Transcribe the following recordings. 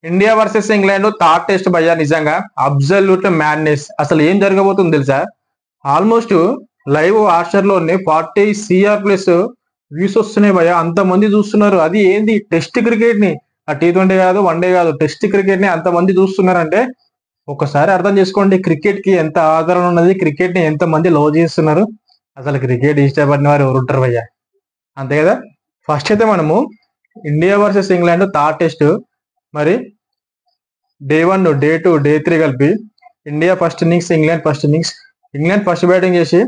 India versus England third test భయ్యా. నిజంగా absolute madness. అసలు ఏం జరగబోతుంది తెలుసా? ఆల్మోస్ట్ లైవ్ హాట్స్టార్ లోనే 40 CR ప్లస్ వ్యూస్ వస్తున్నాయి భయ్యా. అంతమంది చూస్తున్నారు. అది ఏంది, టెస్ట్ క్రికెట్ ని, ఆ T20 కాదు, వన్డే కాదు, టెస్ట్ క్రికెట్ ని అంతమంది చూస్తున్నారంటే ఒకసారి అర్థం చేసుకోండి క్రికెట్ కి ఎంత ఆదరణ ఉన్నది, క్రికెట్ ని ఎంత మంది లవ్ చేస్తున్నారు. అసలు క్రికెట్ ఇష్టపడిన వారు ఎవరు ఉంటారు భయ్యా? అంతే కదా. ఫస్ట్ అయితే మనము India versus England third test. మరి డే 1, డే 2, డే 3 కలిపి India first innings, England first innings. England first batting చేసి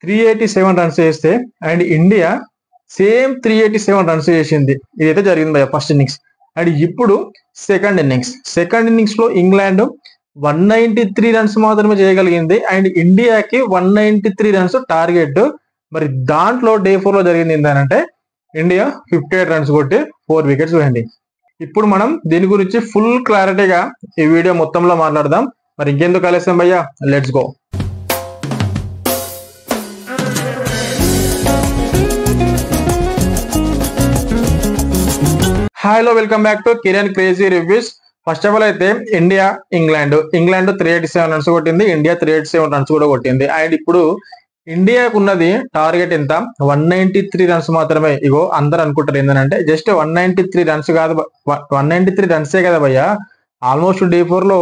387 రన్స్ చేస్తే అండ్ ఇండియా సేమ్ 387 రన్స్ చేసింది. ఇదైతే జరిగింది భయ్య ఫస్ట్ ఇన్నింగ్స్. అండ్ ఇప్పుడు సెకండ్ ఇన్నింగ్స్ లో ఇంగ్లాండ్ 193 రన్స్ మాత్రమే చేయగలిగింది అండ్ ఇండియాకి 193 రన్స్ టార్గెట్. మరి దాంట్లో డే 4 లో జరిగింది ఏంటంటే ఇండియా 58 రన్స్ కొట్టి 4 వికెట్స్ పోయింది. ఇప్పుడు మనం దీని గురించి ఫుల్ క్లారిటీగా ఈ వీడియో మొత్తంలో మాట్లాడదాం. మరి ఇంకెందుకు ఆలస్యం భయ్యా, let's go. Hello, welcome back to Kiran crazy reviews. First of all అయితే ఇంగ్లాండ్ 387 రన్స్ కొట్టింది, ఇండియా 387 రన్స్ కూడా కొట్టింది. అండ్ ఇప్పుడు ఇండియాకు ఉన్నది టార్గెట్ ఎంత, 193 రన్స్ మాత్రమే. ఇగో అందరు అనుకుంటారు ఏంటంటే జస్ట్ 193 రన్స్ కాదు, 193 రన్సే కదా భయ్యా. ఆల్మోస్ట్ డే 4 లో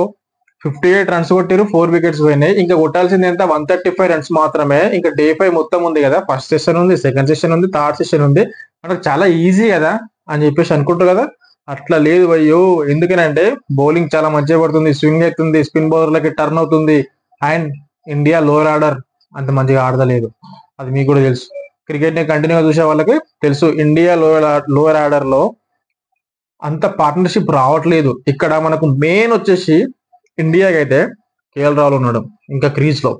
58 రన్స్ కొట్టారు, 4 వికెట్స్ పోయినాయి. ఇంకా కొట్టాల్సింది ఎంత, 135 రన్స్ మాత్రమే. ఇంకా డే 5 మొత్తం ఉంది కదా, ఫస్ట్ సెషన్ ఉంది, సెకండ్ సెషన్ ఉంది, థర్డ్ సెషన్ ఉంది. మనకు చాలా ఈజీ కదా అని చెప్పేసి అనుకుంటారు కదా. అట్లా లేదు భయ్యో. ఎందుకనంటే బౌలింగ్ చాలా మంచిగా పడుతుంది, స్వింగ్ అవుతుంది, స్పిన్ బౌలర్లకి టర్న్ అవుతుంది. అండ్ ఇండియా లోవర్ ఆర్డర్ అంత మంచిగా ఆడలేదు, అది మీకు కూడా తెలుసు. క్రికెట్ ని కంటిన్యూగా చూసే వాళ్ళకి తెలుసు ఇండియా లోవర్ ఆర్డర్ లో అంత పార్ట్నర్షిప్ రావట్లేదు. ఇక్కడ మనకు మెయిన్ వచ్చేసి ఇండియాకి అయితే కేఎల్ రాహుల్ ఉన్నాడు ఇంకా క్రీజ్ లో.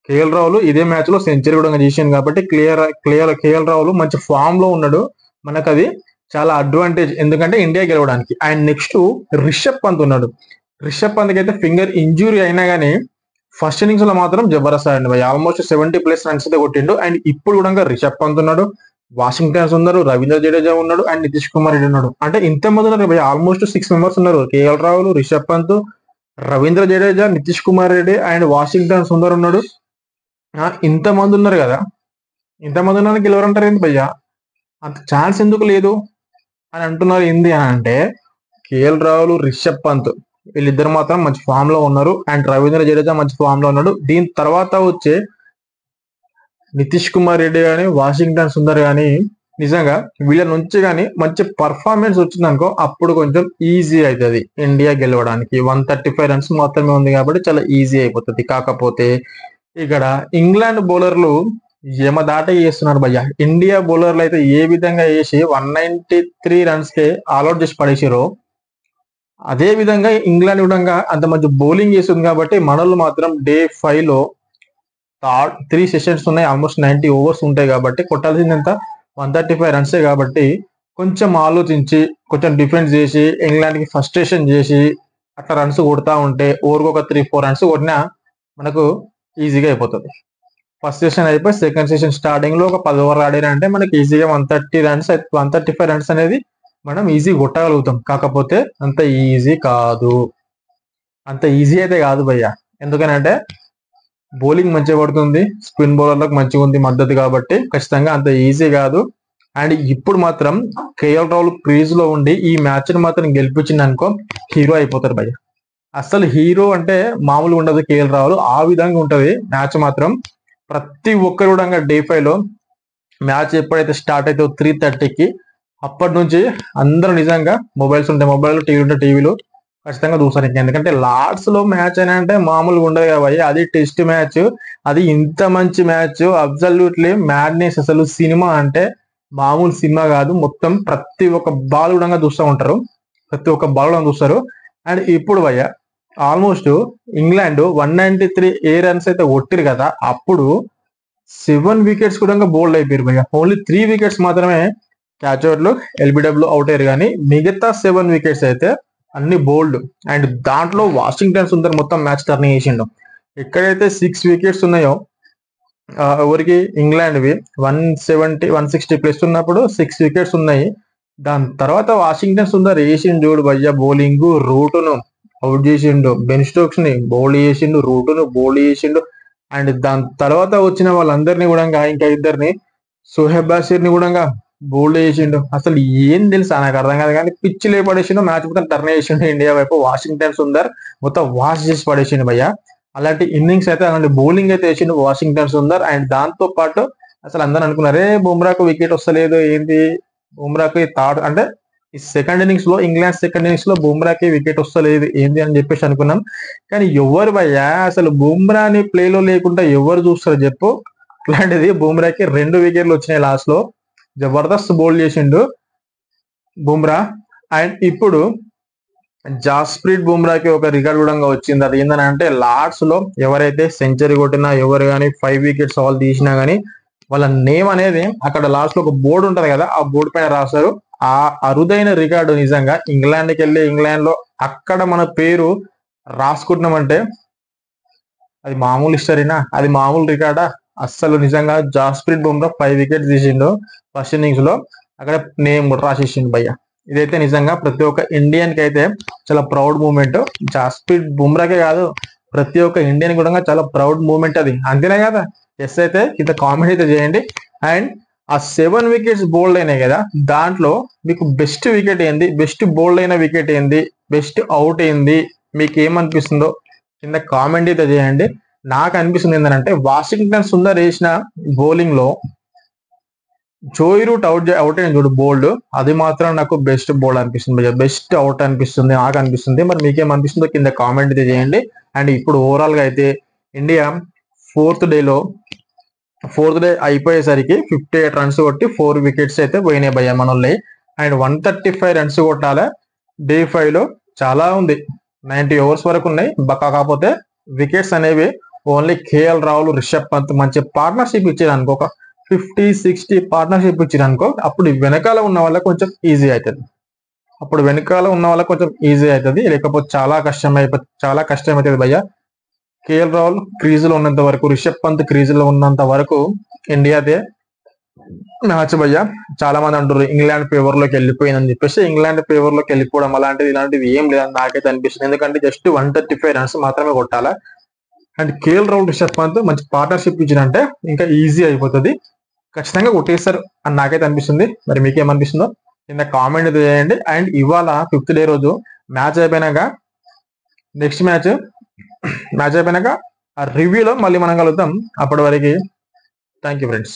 కేఎల్ రాహుల్ ఇదే మ్యాచ్ లో సెంచరీ కూడా చేసింది కాబట్టి కేఎల్ రాహుల్ మంచి ఫామ్ లో ఉన్నాడు. మనకు అది చాలా అడ్వాంటేజ్, ఎందుకంటే ఇండియా గెలవడానికి. అండ్ నెక్స్ట్ రిషబ్ పంత్ ఉన్నాడు. రిషబ్ పంత్ అయితే ఫింగర్ ఇంజురీ అయినా కానీ ఫస్ట్ ఇన్నింగ్స్ లో మాత్రం జబర్దస్త్ ఆడిండు భయ్. ఆల్మోస్ట్ 70+ రన్స్ అయితే కొట్టిండు. అండ్ ఇప్పుడు కూడా రిషబ్ పంత్ ఉన్నాడు, వాషింగ్టన్స్ ఉన్నారు, రవీంద్ర జడేజా ఉన్నాడు అండ్ నితీష్ కుమార్ రెడ్డి ఉన్నాడు. అంటే ఇంతమంది ఉన్నారు భయ్, ఆల్మోస్ట్ 6 మెంబర్స్ ఉన్నారు. KL Rahul, Rishabh Pant, Ravindra Jadeja, Nitish Kumar Reddy and Washington Sundar ఉన్నాడు. ఇంతమంది ఉన్నారు కదా, ఇంతమంది ఉన్నారు గెలవరంటారు ఏంటి భయ్యా? అంత ఛాన్స్ ఎందుకు లేదు అని అంటున్నారు. ఏంది అని అంటే కేఎల్ రాహుల్, రిషబ్ పంత్ వీళ్ళిద్దరు మాత్రం మంచి ఫామ్ లో ఉన్నారు. అండ్ రవీంద్ర జడేజా మంచి ఫామ్ లో ఉన్నాడు. దీని తర్వాత వచ్చే నితీష్ కుమార్ రెడ్డి కానీ, వాషింగ్టన్ సుందర్ కానీ నిజంగా వీళ్ళ నుంచి కానీ మంచి పర్ఫార్మెన్స్ వచ్చిందనుకో అప్పుడు కొంచెం ఈజీ అవుతుంది ఇండియా గెలవడానికి. 135 రన్స్ మాత్రమే ఉంది కాబట్టి చాలా ఈజీ అయిపోతుంది. కాకపోతే ఇక్కడ ఇంగ్లాండ్ బౌలర్లు యమదాట చేస్తున్నారు భయ్య. ఇండియా బౌలర్లు అయితే ఏ విధంగా వేసి 193 రన్స్ కే ఆల్అౌట్ చేసి పడేసారో అదే విధంగా ఇంగ్లాండ్ కూడా అంత మంచి బౌలింగ్ చేస్తుంది. కాబట్టి మనోళ్ళు మాత్రం డే 5 లో 3 సెషన్స్ ఉన్నాయి, ఆల్మోస్ట్ 90 ఓవర్స్ ఉంటాయి కాబట్టి కొట్టాల్సింది ఎంత, 135 రన్సే. కాబట్టి కొంచెం ఆలోచించి కొంచెం డిఫెన్స్ చేసి ఇంగ్లాండ్ కి ఫ్రస్ట్రేషన్ చేసి అట్లా రన్స్ కొడతా ఉంటే ఓవర్కి ఒక 3-4 రన్స్ కొట్టినా మనకు ఈజీగా అయిపోతుంది. ఫస్ట్ సెషన్ అయిపోయి సెకండ్ సెషన్ స్టార్టింగ్ లో ఒక 10 ఓవర్లు ఆడారంటే మనకి ఈజీగా 135 రన్స్ అనేది మనం ఈజీ కొట్టగలుగుతాం. కాకపోతే అంత ఈజీ కాదు, అంత ఈజీ అయితే కాదు భయ్య. ఎందుకనంటే బౌలింగ్ మంచిగా పడుతుంది, స్పిన్ బౌలర్లకు మంచిగా ఉంది మద్దతు, కాబట్టి ఖచ్చితంగా అంత ఈజీ కాదు. అండ్ ఇప్పుడు మాత్రం కేఎల్ రాహుల్ క్రీజ్ లో ఉండి ఈ మ్యాచ్ ని మాత్రం గెలిపించింది అనుకో హీరో అయిపోతారు భయ్య. అసలు హీరో అంటే మామూలుగా ఉండదు కేఎల్ రాహుల్, ఆ విధంగా ఉంటది మ్యాచ్ మాత్రం. ప్రతి ఒక్కరు కూడా డే 5 లో మ్యాచ్ ఎప్పుడైతే స్టార్ట్ అయితే 3:30కి అప్పటి నుంచి అందరూ నిజంగా మొబైల్స్ ఉంటాయి, మొబైల్ టీవీ ఉంటే టీవీలో ఖచ్చితంగా చూస్తారు. ఎందుకంటే లార్డ్స్ లో మ్యాచ్ అని అంటే మామూలుగా ఉండదు కాబట్టి అది టెస్ట్ మ్యాచ్, అది ఇంత మంచి మ్యాచ్, అబ్సల్యూట్లీ మ్యాడ్నెస్. అసలు సినిమా అంటే మామూలు సినిమా కాదు, మొత్తం ప్రతి ఒక్క బాల్ కూడా చూస్తూ ఉంటారు, ప్రతి ఒక్క బాల్ కూడా చూస్తారు. అండ్ ఇప్పుడు భయ్య ఆల్మోస్ట్ ఇంగ్లాండ్ 193 రన్స్ అయితే కొట్టిరు కదా, అప్పుడు 7 వికెట్స్ కూడా బౌల్డ్ అయిపోయారు భయ్య. ఓన్లీ 3 వికెట్స్ మాత్రమే క్యాచ్ అవుట్లు, ఎల్బిడబ్ల్యూ అవుట్ అయ్యారు. కానీ మిగతా 7 వికెట్స్ అయితే అన్ని బౌల్డ్. అండ్ దాంట్లో వాషింగ్టన్ సుందర్ మొత్తం మ్యాచ్ టర్నింగ్ చేసిండు. ఎక్కడైతే 6 వికెట్స్ ఉన్నాయో ఎవరికి ఇంగ్లాండ్వి 160+ ఉన్నప్పుడు 6 వికెట్స్ ఉన్నాయి. దాని తర్వాత వాషింగ్టన్ సుందర్ వేసిండు చూడు భయ్య బౌలింగ్, రూటును అవుట్ చేసిండు, బెన్ స్టోక్స్ ని బౌల్డ్ చేసిండు, రూటును బౌల్డ్ చేసిండు. అండ్ దాని తర్వాత వచ్చిన వాళ్ళందరినీ కూడా ఇంకా ఇద్దరిని సోహెబ్ బాషీర్ ని కూడా బౌల్డ్ చేసిండు. అసలు ఏం తెలుసా నాకు అర్థం కాదు, కానీ పిచ్చి లే పడేసిండు, మ్యాచ్ మొత్తం టర్న్ చేసిండు ఇండియా వైపు. వాషింగ్టన్ సుందర్ మొత్తం వాష్ చేసి పడేసిండు భయ్య. అలాంటి ఇన్నింగ్స్ అయితే, అలాంటి బౌలింగ్ అయితే వేసిండు వాషింగ్టన్ సుందర్. అండ్ దాంతో పాటు అసలు అందరూ అనుకున్నారే బుమ్రాకు వికెట్ వస్తలేదు ఏంటి, బుమ్రాకి థర్డ్ అంటే ఈ సెకండ్ ఇన్నింగ్స్ లో, ఇంగ్లాండ్ సెకండ్ ఇన్నింగ్స్ లో బుమ్రాకి వికెట్ వస్తలేదు ఏంది అని చెప్పేసి అనుకున్నాం. కానీ ఎవరు భయ్యా అసలు బుమ్రాని ప్లేలో లేకుండా ఎవరు చూస్తారు చెప్పు. అలాంటిది బుమ్రాకి 2 వికెట్లు వచ్చినాయి లాస్ట్ లో, జబర్దస్త్ బౌల్ చేసిండు బుమ్రా. అండ్ ఇప్పుడు జాస్ప్రీట్ బుమ్రాకి ఒక రికార్డ్ కూడా వచ్చింది. అది ఏంటంటే లార్డ్స్ లో ఎవరైతే సెంచరీ కొట్టినా, ఎవరు కానీ 5 వికెట్స్ ఆల్ తీసినా గానీ వాళ్ళ నేమ్ అనేది అక్కడ లాస్ట్ లో ఒక బోర్డు ఉంటది కదా, ఆ బోర్డు పైన రాస్తారు. ఆ అరుదైన రికార్డు నిజంగా ఇంగ్లాండ్కి వెళ్ళి ఇంగ్లాండ్ లో అక్కడ మన పేరు రాసుకుంటున్నామంటే అది మామూలు హిస్టరీనా, అది మామూలు రికార్డా? అస్సలు నిజంగా జాస్ప్రీట్ బుమ్రా 5 వికెట్స్ తీసిండు ఫస్ట్ ఇన్నింగ్స్ లో, అక్కడ నేమ్ కూడా రాసేసిండు భయ్య. ఇదైతే నిజంగా ప్రతి ఒక్క ఇండియన్ కి అయితే చాలా ప్రౌడ్ మూమెంట్. జాస్ప్రీట్ బుమ్రాకే కాదు, ప్రతి ఒక్క ఇండియన్ కూడా చాలా ప్రౌడ్ మూమెంట్ అది, అంతేనే కదా? ఎస్ అయితే కింద కామెంట్ అయితే చేయండి. అండ్ ఆ 7 వికెట్స్ బౌల్డ్ అయినాయి కదా, దాంట్లో మీకు బెస్ట్ వికెట్ ఏంది, బెస్ట్ బౌల్డ్ అయిన వికెట్ ఏంది, బెస్ట్ అవుట్ ఏంది, మీకు ఏమనిపిస్తుందో కింద కామెంట్ అయితే చేయండి. నాకు అనిపిస్తుంది ఏంటంటే వాషింగ్టన్ సుందర్ వేసిన బౌలింగ్ లో జోయ్ రూట్ అవుట్ అయిన చూడు బోల్డ్, అది మాత్రం నాకు బెస్ట్ బౌల్ అనిపిస్తుంది, బెస్ట్ అవుట్ అనిపిస్తుంది, నాకు అనిపిస్తుంది. మరి మీకేమనిపిస్తుందో కింద కామెంట్ అయితే చేయండి. అండ్ ఇప్పుడు ఓవరాల్ గా అయితే ఇండియా ఫోర్త్ డే అయిపోయేసరికి 58 రన్స్ కొట్టి 4 వికెట్స్ అయితే పోయినాయి భయ్య మనోళ్ళే. అండ్ 135 రన్స్ కొట్టాలి డే 5 లో, చాలా ఉంది, 90 ఓవర్స్ వరకు ఉన్నాయి. కాకపోతే వికెట్స్ అనేవి ఓన్లీ కేఎల్ రాహుల్, రిషబ్ పంత్ మంచి పార్ట్నర్షిప్ ఇచ్చారు అనుకో, ఒక 50-60 పార్ట్నర్షిప్ ఇచ్చారు అనుకో, అప్పుడు వెనకాల ఉన్న వాళ్ళకి కొంచెం ఈజీ అవుతుంది. లేకపోతే చాలా కష్టం అవుతుంది భయ్య. కేఎల్ రాహుల్ క్రీజ్ లో ఉన్నంత వరకు, రిషబ్ పంత్ క్రీజ్ లో ఉన్నంత వరకు ఇండియాదే మ్యాచ్ భయ్య. చాలా మంది అంటారు ఇంగ్లాండ్ ఫేవర్ లోకి వెళ్ళిపోయిందని చెప్పేసి. ఇంగ్లాండ్ ఫేవర్ లోకి వెళ్ళిపోవడం ఇలాంటివి ఏం లేదని నాకైతే అనిపిస్తుంది. ఎందుకంటే జస్ట్ 135 రన్స్ మాత్రమే కొట్టాలా. అండ్ కేఎల్ రాహుల్, రిషబ్ పంత్ మంచి పార్ట్నర్షిప్ ఇచ్చినంటే ఇంకా ఈజీ అయిపోతుంది, ఖచ్చితంగా కొట్టేస్తారు అని నాకైతే అనిపిస్తుంది. మరి మీకేమనిపిస్తుందో కింద కామెంట్ చేయండి. అండ్ ఇవాళ 5th డే రోజు మ్యాచ్ అయిపోయినాక ఆ రివ్యూలో మళ్ళీ మనం కలుద్దాం. అప్పటి వరకు థ్యాంక్ యూ ఫ్రెండ్స్.